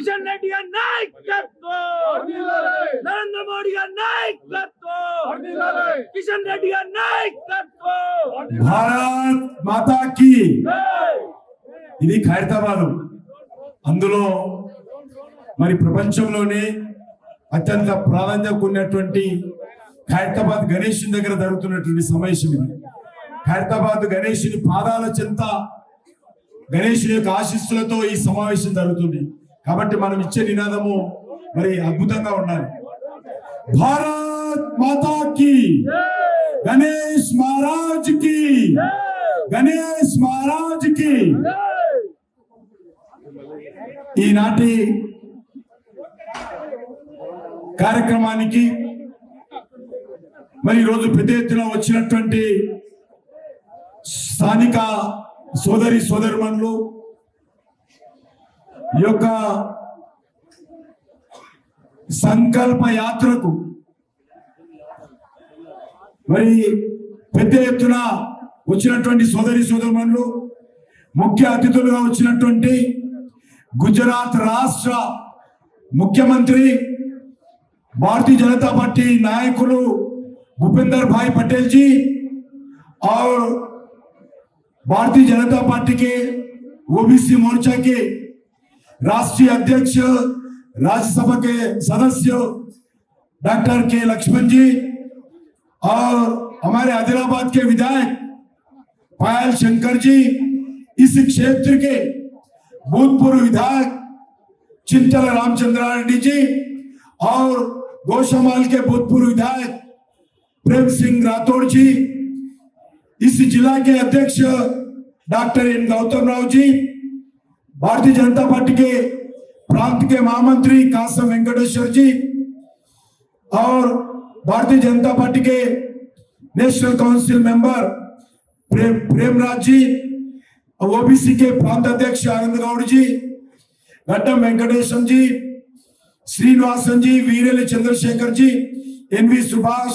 కిషన్ రెడ్డి గారి నాయకత్వం, నరేంద్ర మోడీ గారి నాయకత్వం, కిషన్ రెడ్డి గారి నాయకత్వం. భారత్ మాతా కీ. ఇది ఖైరతాబాద్. అందులో మరి ప్రపంచంలోనే అత్యంత ప్రాధాన్యత ఉన్నటువంటి ఖైరతాబాద్ గణేష్ దగ్గర జరుగుతున్నటువంటి సమావేశం ఇది. ఖైరతాబాద్ గణేషుని పాదాల చెంత గణేషుని యొక్క ఆశీస్సులతో ఈ సమావేశం జరుగుతుంది. కాబట్టి మనం ఇచ్చే నినాదము మరి అద్భుతంగా ఉండాలి. భారత్ మాతా కీ, గణేష్ మహారాజ్ కి, గణేష్ మహారాజ్ కి. ఈనాటి కార్యక్రమానికి మరి ఈరోజు పెద్ద ఎత్తున వచ్చినటువంటి స్థానిక సోదరి సోదరుమణులు, ఈ యొక్క సంకల్ప యాత్రకు మరి పెద్ద ఎత్తున వచ్చినటువంటి సోదరి సోదరుమణులు, ముఖ్య అతిథులుగా వచ్చినటువంటి గుజరాత్ రాష్ట్ర ముఖ్యమంత్రి भारतीय जनता पार्टी नायकुलु भूपेंद्र भाई पटेल जी और भारतीय जनता पार्टी के ओबीसी मोर्चा के राष्ट्रीय अध्यक्ष, राज्यसभा के सदस्य डॉक्टर के लक्ष्मण जी और हमारे आदिलाबाद के विधायक पायल शंकर जी, इस क्षेत्र के भूतपूर्व विधायक चिंतल रामचंद्रा रेड्डी जी और गौशामाल के भूतपूर्व विधायक प्रेम सिंह राठौड़ जी, इस जिला के अध्यक्ष doctor N Gautam Rao ji, Bharatiya Janata party के प्रांत के महामंत्री कासम वेंकटेश्वर जी और भारतीय जनता पार्टी के नेशनल काउंसिल मेंबर प्रेमराज जी, ओबीसी के प्रांत अध्यक्ष आनंद गौड़ जी, घट्टम वेंकटेश्वर जी, श्रीनिवासन जी, वीरेल चंद्रशेखर जी, एनवी सुभाष,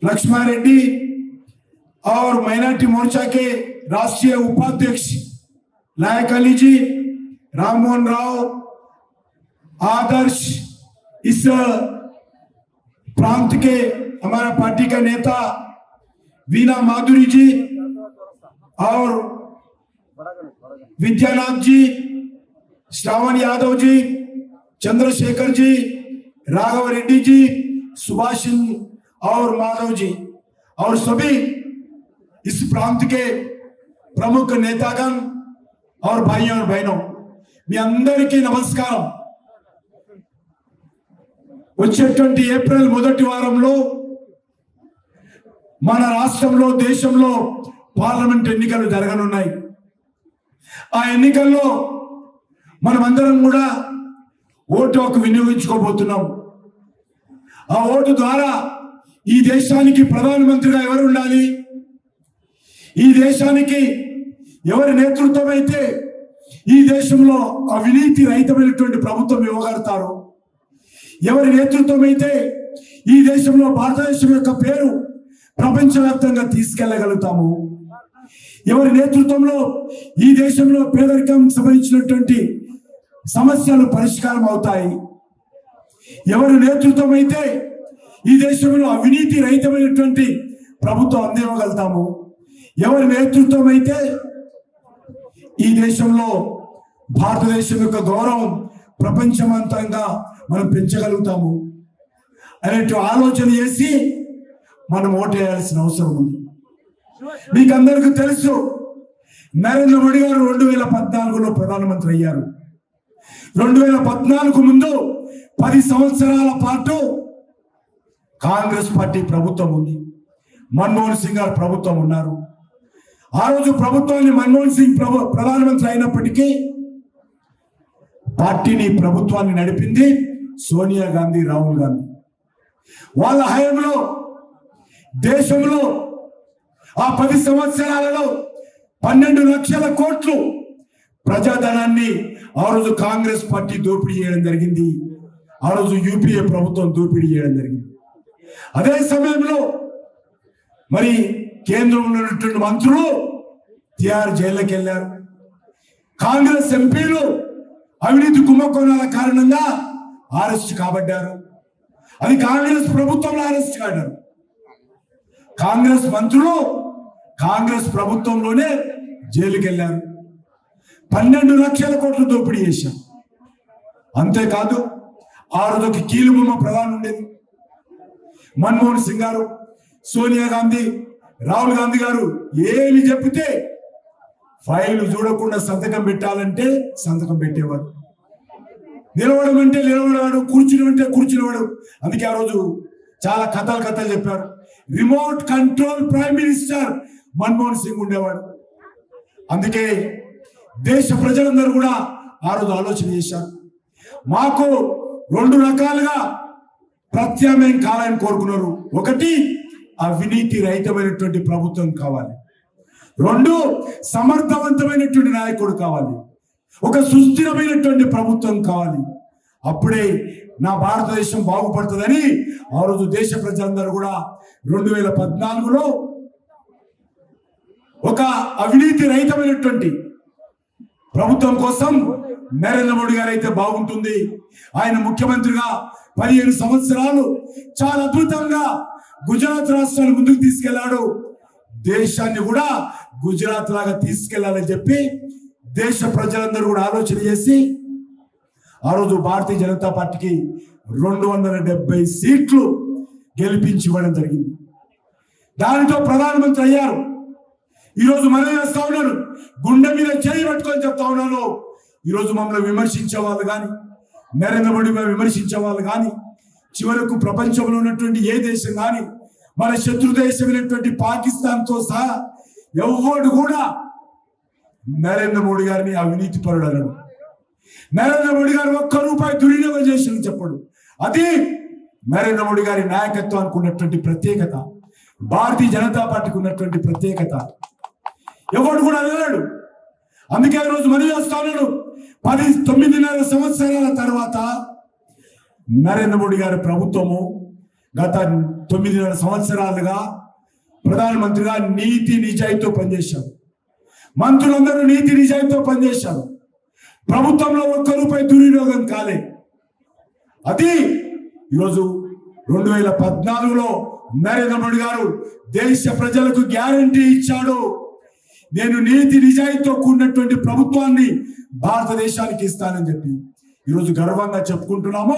लक्ष्मण रेड्डी और माइनॉरिटी मोर्चा के राष्ट्रीय उपाध्यक्ष लायक अली जी, राममोहन राव, आदर्श, इस प्रांत के हमारा पार्टी का नेता वीना माधुरी जी और विद्यानाथ जी, श्रावण यादव जी, चंद्रशेखर जी, राघव रेड्डी जी, सुभाष और माधव जी और सभी इस प्रांत के प्रमुख नेतागण और भाइयों और बहनों, मी अंदरिकी नमस्कारम. వచ్చేటువంటి ఏప్రిల్ మొదటి వారంలో మన రాష్ట్రంలో దేశంలో పార్లమెంట్ ఎన్నికలు జరగనున్నాయి. ఆ ఎన్నికల్లో మనమందరం కూడా ఓటు హక్కు వినియోగించుకోబోతున్నాం. ఆ ఓటు ద్వారా ఈ దేశానికి ప్రధానమంత్రిగా ఎవరు ఉండాలి, ఈ దేశానికి ఎవరి నేతృత్వం అయితే ఈ దేశంలో అవినీతి రహితమైనటువంటి ప్రభుత్వం ఇవ్వగలుగుతారు, ఎవరి నేతృత్వం అయితే ఈ దేశంలో భారతదేశం యొక్క పేరు ప్రపంచవ్యాప్తంగా తీసుకెళ్లగలుగుతాము, ఎవరి నేతృత్వంలో ఈ దేశంలో పేదరికం సంబంధించినటువంటి సమస్యలు పరిష్కారం అవుతాయి, ఎవరి నేతృత్వం అయితే ఈ దేశంలో అవినీతి రహితమైనటువంటి ప్రభుత్వం అందివ్వగలుగుతాము, ఎవరి నేతృత్వం అయితే ఈ దేశంలో భారతదేశం యొక్క గౌరవం ప్రపంచమంతంగా మనం పెంచగలుగుతాము అనే ఆలోచన చేసి మనం ఓటు వేయాల్సిన అవసరం ఉంది. మీకు అందరికీ తెలుసు, నరేంద్ర మోడీ గారు 2014లో ప్రధానమంత్రి అయ్యారు. 2014 ముందు 10 సంవత్సరాల పాటు కాంగ్రెస్ పార్టీ ప్రభుత్వం ఉంది, మన్మోహన్ సింగ్ గారు ప్రభుత్వం ఉన్నారు. ఆ రోజు ప్రభుత్వాన్ని మన్మోహన్ సింగ్ ప్రధానమంత్రి అయినప్పటికీ పార్టీని ప్రభుత్వాన్ని నడిపింది సోనియా గాంధీ, రాహుల్ గాంధీ. వాళ్ళ హయాంలో దేశంలో ఆ 10 సంవత్సరాలలో 12 లక్షల కోట్లు ప్రజాధనాన్ని ఆ రోజు కాంగ్రెస్ పార్టీ దోపిడీ చేయడం జరిగింది. ఆ రోజు యూపీఏ ప్రభుత్వం దోపిడీ చేయడం జరిగింది. అదే సమయంలో మరి కేంద్రంలో ఉన్నటువంటి మంత్రులు తిహార్ జైల్లోకి వెళ్ళారు. కాంగ్రెస్ ఎంపీలు అవినీతి కుంభకోణాల కారణంగా అరెస్ట్ కాబడ్డారు. అది కాంగ్రెస్ ప్రభుత్వంలో అరెస్ట్ కాడారు. కాంగ్రెస్ మంత్రులు కాంగ్రెస్ ప్రభుత్వంలోనే జైలుకి వెళ్ళారు. 12 లక్షల కోట్ల దోపిడీ చేశారు. అంతేకాదు ఆ రోజు ఒక కీలుబొమ్మ ప్రధాని ఉండేది. మన్మోహన్ సింగ్ గారు, సోనియా గాంధీ, రాహుల్ గాంధీ గారు ఏమి చెప్తే ఫైల్ చూడకుండా సంతకం పెట్టాలంటే సంతకం పెట్టేవాడు. నిలవడం అంటే నిలబడేవాడు, కూర్చుని అంటే కూర్చునేవాడు. అందుకే ఆ రోజు చాలా కథలు చెప్పారు. Remote control prime minister Manmohan Singh ఉండేవాడు. అందుకే దేశ ప్రజలందరూ కూడా ఆ రోజు ఆలోచన చేశారు. మాకు 2 రకాలుగా ప్రత్యామ్నాయం కావాలని కోరుకున్నారు. ఒకటి, అవినీతి రహితమైనటువంటి ప్రభుత్వం కావాలి. 2, సమర్థవంతమైనటువంటి నాయకుడు కావాలి. ఒక సుస్థిరమైనటువంటి ప్రభుత్వం కావాలి. అప్పుడే నా భారతదేశం బాగుపడుతుందని ఆ రోజు దేశ ప్రజలందరూ కూడా 2014లో ఒక అవినీతి రహితమైనటువంటి ప్రభుత్వం కోసం నరేంద్ర మోడీ గారు అయితే బాగుంటుంది. ఆయన ముఖ్యమంత్రిగా 15 సంవత్సరాలు చాలా అద్భుతంగా గుజరాత్ రాష్ట్రాన్ని ముందుకు తీసుకెళ్లాడు. దేశాన్ని కూడా గుజరాత్ లాగా తీసుకెళ్లాలని చెప్పి దేశ ప్రజలందరూ కూడా ఆలోచన చేసి ఆ రోజు భారతీయ జనతా పార్టీకి 270 సీట్లు గెలిపించి ఇవ్వడం జరిగింది. దానితో ప్రధానమంత్రి అయ్యారు. ఈరోజు మనం చేస్తా ఉన్నాను, గుండె మీద చేయి పట్టుకొని చెప్తా ఉన్నాను. ఈరోజు మమ్మల్ని విమర్శించే వాళ్ళు కానీ, నరేంద్ర మోడీ విమర్శించే వాళ్ళు కానీ, చివరకు ప్రపంచంలో ఉన్నటువంటి ఏ దేశం కానీ, మన శత్రు దేశమైనటువంటి పాకిస్తాన్తో సహా ఎవడు కూడా నరేంద్ర మోడీ గారిని అవినీతి పరుడు అనడు. నరేంద్ర మోడీ గారు 1 రూపాయి దుర్వినియోగం చేసిన చెప్పడు. అది నరేంద్ర మోడీ గారి నాయకత్వానికి ఉన్నటువంటి ప్రత్యేకత, భారతీయ జనతా పార్టీకి ఉన్నటువంటి ప్రత్యేకత. ఎవడు కూడా అనలేడు. అందుకే ఈ రోజు మనం చేస్తా ఉన్నాడు. 9.5 సంవత్సరాల తర్వాత నరేంద్ర మోడీ గారి ప్రభుత్వము గత 9.5 సంవత్సరాలుగా ప్రధానమంత్రిగా నీతి నిజాయితీతో పనిచేశారు. మంత్రులందరూ నీతి నిజాయితీతో పనిచేశారు. ప్రభుత్వంలో 1 రూపాయి దుర్వినియోగం కాలే. అది ఈరోజు 2014లో నరేంద్ర మోడీ గారు దేశ ప్రజలకు గ్యారంటీ ఇచ్చాడు. నేను నీతి నిజాయితీతో కూడినటువంటి ప్రభుత్వాన్ని భారతదేశానికి ఇస్తానని చెప్పి ఈరోజు గర్వంగా చెప్పుకుంటున్నాము.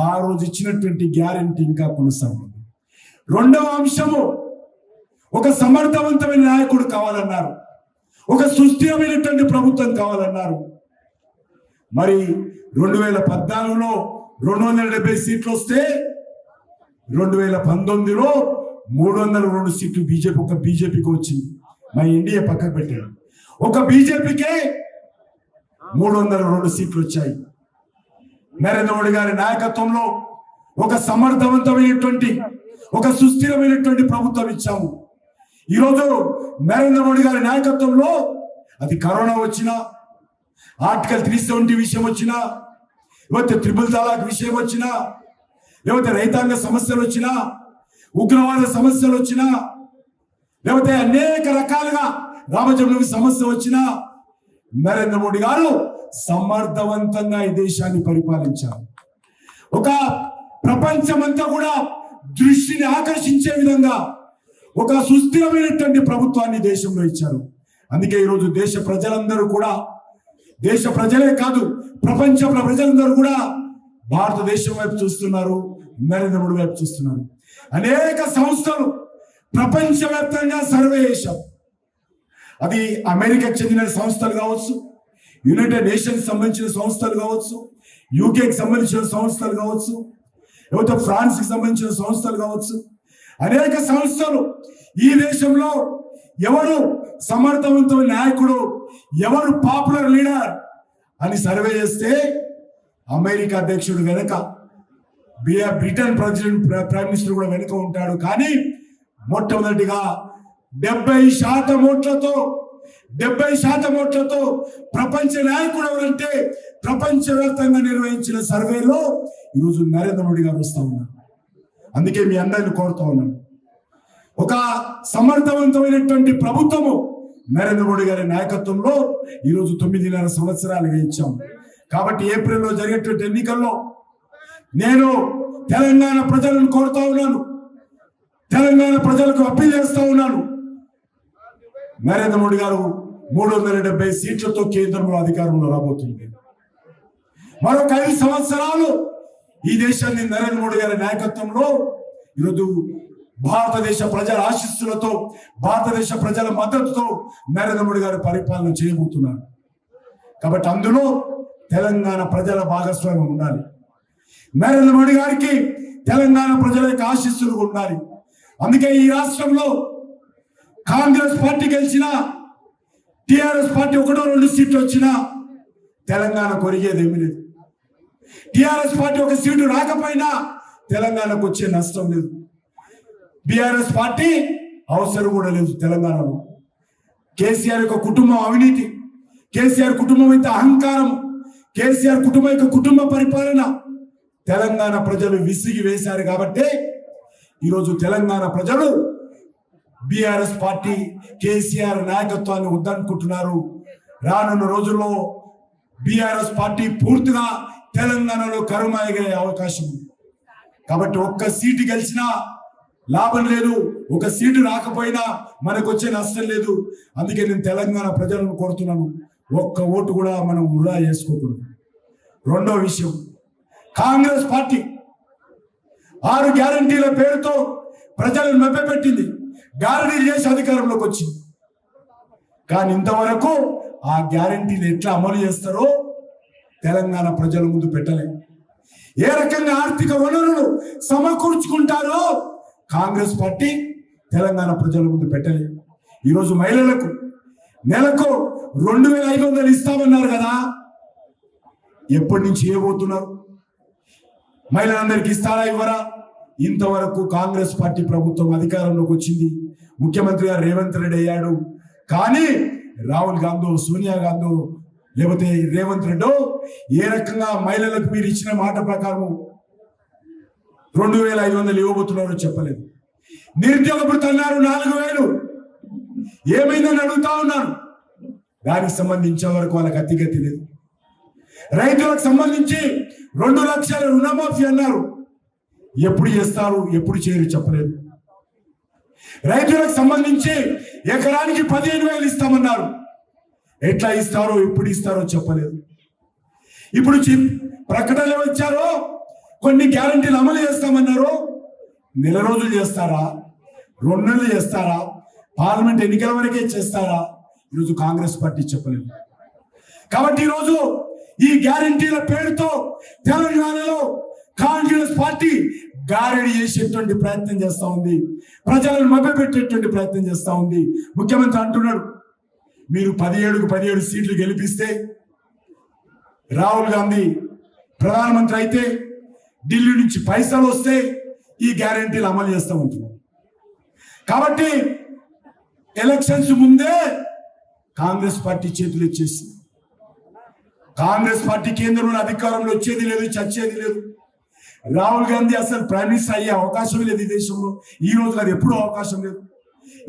ఆ రోజు ఇచ్చినటువంటి గ్యారంటీ ఇంకా కొనసాగుతుంది. 2వ అంశము, ఒక సమర్థవంతమైన నాయకుడు కావాలన్నారు. ఒక సుస్థిరమైనటువంటి ప్రభుత్వం కావాలన్నారు. మరి 2014లో 270 సీట్లు వస్తే 2019లో 302 సీట్లు బీజేపీకి వచ్చింది. మా ఇండియా పక్కకు పెట్టాడు. ఒక బీజేపీకే 302 సీట్లు వచ్చాయి. నరేంద్ర మోడీ గారి నాయకత్వంలో ఒక సమర్థవంతమైనటువంటి, ఒక సుస్థిరమైనటువంటి ప్రభుత్వం ఇచ్చాము. ఈరోజు నరేంద్ర మోడీ గారి నాయకత్వంలో అది కరోనా వచ్చినా, ఆర్టికల్ 370 విషయం వచ్చినా, లేకపోతే ట్రిపుల్ తలాక్ విషయం వచ్చినా, లేకపోతే రైతాంగ సమస్యలు వచ్చినా, ఉగ్రవాద సమస్యలు వచ్చినా, లేకపోతే అనేక రకాలుగా రామజన్మభూమి సమస్య వచ్చినా నరేంద్ర మోడీ గారు సమర్థవంతంగా ఈ దేశాన్ని పరిపాలించారు. ఒక ప్రపంచమంతా కూడా దృష్టిని ఆకర్షించే విధంగా ఒక సుస్థిరమైనటువంటి ప్రభుత్వాన్ని దేశంలో ఇచ్చారు. అందుకే ఈరోజు దేశ ప్రజలందరూ కూడా, దేశ ప్రజలే కాదు ప్రపంచ ప్రజలందరూ కూడా భారతదేశం వైపు చూస్తున్నారు, నరేంద్ర మోడీ వైపు చూస్తున్నారు. అనేక సంస్థలు ప్రపంచవ్యాప్తంగా సర్వే చేశాం. అది అమెరికాకి చెందిన సంస్థలు కావచ్చు, యునైటెడ్ నేషన్స్ సంబంధించిన సంస్థలు కావచ్చు, యూకేకి సంబంధించిన సంస్థలు కావచ్చు, లేకపోతే ఫ్రాన్స్కి సంబంధించిన సంస్థలు కావచ్చు. అనేక సంస్థలు ఈ దేశంలో ఎవరు సమర్థవంతమైన నాయకుడు, ఎవరు పాపులర్ లీడర్ అని సర్వే చేస్తే అమెరికా అధ్యక్షుడు వెనక, బ్రిటన్ ప్రైమ్ మినిస్టర్ కూడా వెనుక ఉంటాడు. కానీ మొట్టమొదటిగా 70% ఓట్లతో ప్రపంచ నాయకుడు ఎవరంటే ప్రపంచవ్యాప్తంగా నిర్వహించిన సర్వేలో ఈరోజు నరేంద్ర మోడీ గారు వస్తా ఉన్నారు. అందుకే మీ అందరిని కోరుతా ఉన్నాను, ఒక సమర్థవంతమైనటువంటి ప్రభుత్వము నరేంద్ర మోడీ గారి నాయకత్వంలో ఈరోజు 9.5 సంవత్సరాలుగా ఇచ్చాము. కాబట్టి ఏప్రిల్లో జరిగేటువంటి ఎన్నికల్లో నేను తెలంగాణ ప్రజలను కోరుతా ఉన్నాను, తెలంగాణ ప్రజలకు అప్పీల్ చేస్తా ఉన్నాను. నరేంద్ర మోడీ గారు 370 సీట్లతో కేంద్రంలో అధికారంలో రాబోతుంది. మరొక 5 సంవత్సరాలు ఈ దేశాన్ని నరేంద్ర మోడీ గారి నాయకత్వంలో ఈరోజు భారతదేశ ప్రజల ఆశీస్సులతో, భారతదేశ ప్రజల మద్దతుతో నరేంద్ర మోడీ గారు పరిపాలన చేయబోతున్నారు. కాబట్టి అందులో తెలంగాణ ప్రజల భాగస్వామ్యం ఉండాలి. నరేంద్ర మోడీ గారికి తెలంగాణ ప్రజల యొక్క ఆశీస్సులు ఉండాలి. అందుకే ఈ రాష్ట్రంలో కాంగ్రెస్ పార్టీ గెలిచిన, టిఆర్ఎస్ పార్టీ 1-2 సీట్లు వచ్చినా తెలంగాణ కొరిగేది ఏమీ లేదు. టిఆర్ఎస్ పార్టీ 1 సీటు రాకపోయినా తెలంగాణకు వచ్చే నష్టం లేదు. బిఆర్ఎస్ పార్టీ అవసరం కూడా లేదు తెలంగాణలో. కేసీఆర్ యొక్క కుటుంబం అవినీతి, కేసీఆర్ కుటుంబం అయితే అహంకారం, కేసీఆర్ కుటుంబం యొక్క కుటుంబ పరిపాలన తెలంగాణ ప్రజలు విసిగి వేశారు. కాబట్టి ఈరోజు తెలంగాణ ప్రజలు బిఆర్ఎస్ పార్టీ కేసీఆర్ నాయకత్వాన్ని వద్దనుకుంటున్నారు. రానున్న రోజుల్లో బిఆర్ఎస్ పార్టీ పూర్తిగా తెలంగాణలో కరుమాయగే అవకాశం ఉంది. కాబట్టి 1 సీటు గెలిచినా లాభం లేదు, 1 సీటు రాకపోయినా మనకు వచ్చే నష్టం లేదు. అందుకే నేను తెలంగాణ ప్రజలను కోరుతున్నాను, 1 ఓటు కూడా మనం వృధా చేసుకోకూడదు. రెండో విషయం, కాంగ్రెస్ పార్టీ 6 గ్యారంటీల పేరుతో ప్రజలను మభ్యపెట్టింది, గ్యారంటీలు చేసి అధికారంలోకి వచ్చింది. కానీ ఇంతవరకు ఆ గ్యారంటీలు ఎట్లా అమలు చేస్తారో తెలంగాణ ప్రజల ముందు పెట్టలేదు. ఏ రకంగా ఆర్థిక వనరులు సమకూర్చుకుంటారో కాంగ్రెస్ పార్టీ తెలంగాణ ప్రజల ముందు పెట్టలేదు. ఈరోజు మహిళలకు నెలకు 2500 ఇస్తామన్నారు కదా, ఎప్పటి నుంచి ఇవ్వబోతున్నారు? మహిళలందరికీ ఇస్తారా ఇవ్వరా? ఇంతవరకు కాంగ్రెస్ పార్టీ ప్రభుత్వం అధికారంలోకి వచ్చింది, ముఖ్యమంత్రి గారు రేవంత్ రెడ్డి అయ్యాడు. కానీ రాహుల్ గాంధీ, సోనియా గాంధీ లేకపోతే రేవంత్ రెడ్డి ఏ రకంగా మహిళలకు మీరు ఇచ్చిన మాట ప్రకారం 2500 ఇవ్వబోతున్నారో చెప్పలేదు. నిరుద్యోగ భృతి అన్నారు 4000, ఏమైందని అడుగుతా ఉన్నాను. దానికి సంబంధించే వరకు వాళ్ళకి అతిగతి లేదు. రైతులకు సంబంధించి 2 లక్షల రుణమాఫీ అన్నారు, ఎప్పుడు చేస్తారు ఎప్పుడు చేయరు చెప్పలేదు. రైతులకు సంబంధించి ఎకరానికి 15,000 ఇస్తామన్నారు, ఎట్లా ఇస్తారో ఎప్పుడు ఇస్తారో చెప్పలేదు. ఇప్పుడు ప్రకటనలు వచ్చారో కొన్ని గ్యారంటీలు అమలు చేస్తామన్నారు, నెల రోజులు చేస్తారా, 2 నెలలు చేస్తారా, పార్లమెంట్ ఎన్నికల వరకే చేస్తారా? ఈరోజు కాంగ్రెస్ పార్టీ చెప్పలేదు. కాబట్టి ఈరోజు ఈ గ్యారంటీల పేరుతో తెలంగాణలో కాంగ్రెస్ పార్టీ గారడి చేసేటువంటి ప్రయత్నం చేస్తా ఉంది, ప్రజలను మభ్యపెట్టేటువంటి ప్రయత్నం చేస్తా ఉంది. ముఖ్యమంత్రి అంటున్నాడు, మీరు 17 సీట్లు గెలిపిస్తే రాహుల్ గాంధీ ప్రధానమంత్రి అయితే ఢిల్లీ నుంచి పైసలు వస్తే ఈ గ్యారంటీలు అమలు చేస్తూ ఉంటున్నారు. కాబట్టి ఎలక్షన్స్ ముందే కాంగ్రెస్ పార్టీ చేతులు ఇచ్చేసి, కాంగ్రెస్ పార్టీ కేంద్రంలో అధికారంలో వచ్చేది లేదు, చచ్చేది లేదు. రాహుల్ గాంధీ అసలు ప్రైమ్ మినిస్టర్ అయ్యే అవకాశం లేదు ఈ దేశంలో. ఈ రోజు అది ఎప్పుడూ అవకాశం లేదు,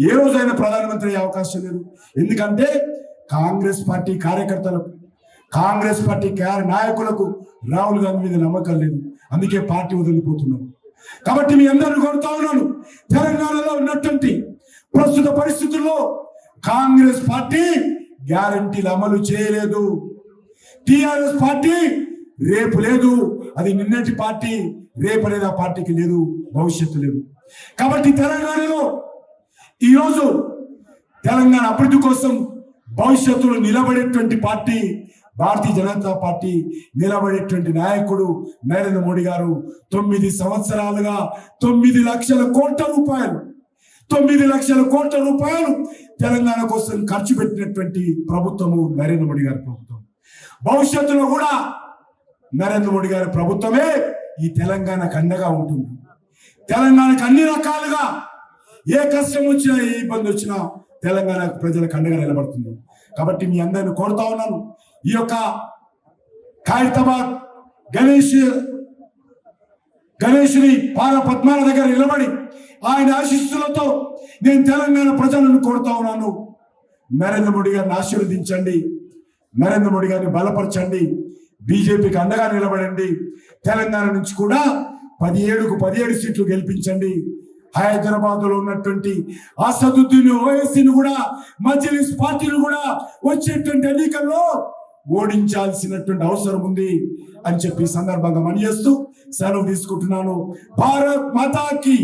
ఏ రోజైనా ప్రధానమంత్రి అయ్యే అవకాశం లేదు. ఎందుకంటే కాంగ్రెస్ పార్టీ కార్యకర్తలకు, కాంగ్రెస్ పార్టీ నాయకులకు రాహుల్ గాంధీ మీద నమ్మకం లేదు. అందుకే పార్టీ వదిలిపోతున్నారు. కాబట్టి మీ అందరిని కోరుతా ఉన్నాను, తెలంగాణలో ఉన్నటువంటి ప్రస్తుత పరిస్థితుల్లో కాంగ్రెస్ పార్టీ గ్యారంటీలు అమలు చేయలేదు. టిఆర్ఎస్ పార్టీ రేపు లేదు, అది నిన్నటి పార్టీ, రేపు అనేది ఆ పార్టీకి లేదు, భవిష్యత్తు లేదు. కాబట్టి తెలంగాణలో ఈరోజు తెలంగాణ అభివృద్ధి కోసం భవిష్యత్తులో నిలబడేటువంటి పార్టీ భారతీయ జనతా పార్టీ, నిలబడేటువంటి నాయకుడు నరేంద్ర మోడీ గారు. 9 సంవత్సరాలుగా 9 లక్షల కోట్ల రూపాయలు, 9 లక్షల కోట్ల రూపాయలు తెలంగాణ కోసం ఖర్చు పెట్టినటువంటి ప్రభుత్వము నరేంద్ర మోడీ గారి ప్రభుత్వం. భవిష్యత్తులో కూడా నరేంద్ర మోడీ గారి ప్రభుత్వమే ఈ తెలంగాణకు అండగా ఉంటుంది. తెలంగాణకు అన్ని రకాలుగా ఏ కష్టం వచ్చినా, ఏ ఇబ్బంది వచ్చినా తెలంగాణ ప్రజలకు అండగా నిలబడుతుంది. కాబట్టి మీ అందరిని కోరుతా ఉన్నాను, ఈ యొక్క ఖైరతాబాద్ గణేశుని పాద పద్మాల దగ్గర నిలబడి ఆయన ఆశీస్సులతో నేను తెలంగాణ ప్రజలను కోరుతా ఉన్నాను, నరేంద్ర మోడీ గారిని ఆశీర్వదించండి, నరేంద్ర మోడీ గారిని బలపరచండి. బీజేపీకి అండగా నిలబడండి. తెలంగాణ నుంచి కూడా 17కు 17 సీట్లు గెలిపించండి. హైదరాబాద్ లో ఉన్నటువంటి అసదుద్దీన్ ఓవైసీని కూడా, మజ్లిస్ పార్టీలు కూడా వచ్చేటువంటి ఎన్నికల్లో ఓడించాల్సినటువంటి అవసరం ఉంది అని చెప్పి సందర్భంగా మనవి చేస్తూ సెలవు తీసుకుంటున్నాను. భారత్ మాతాకి.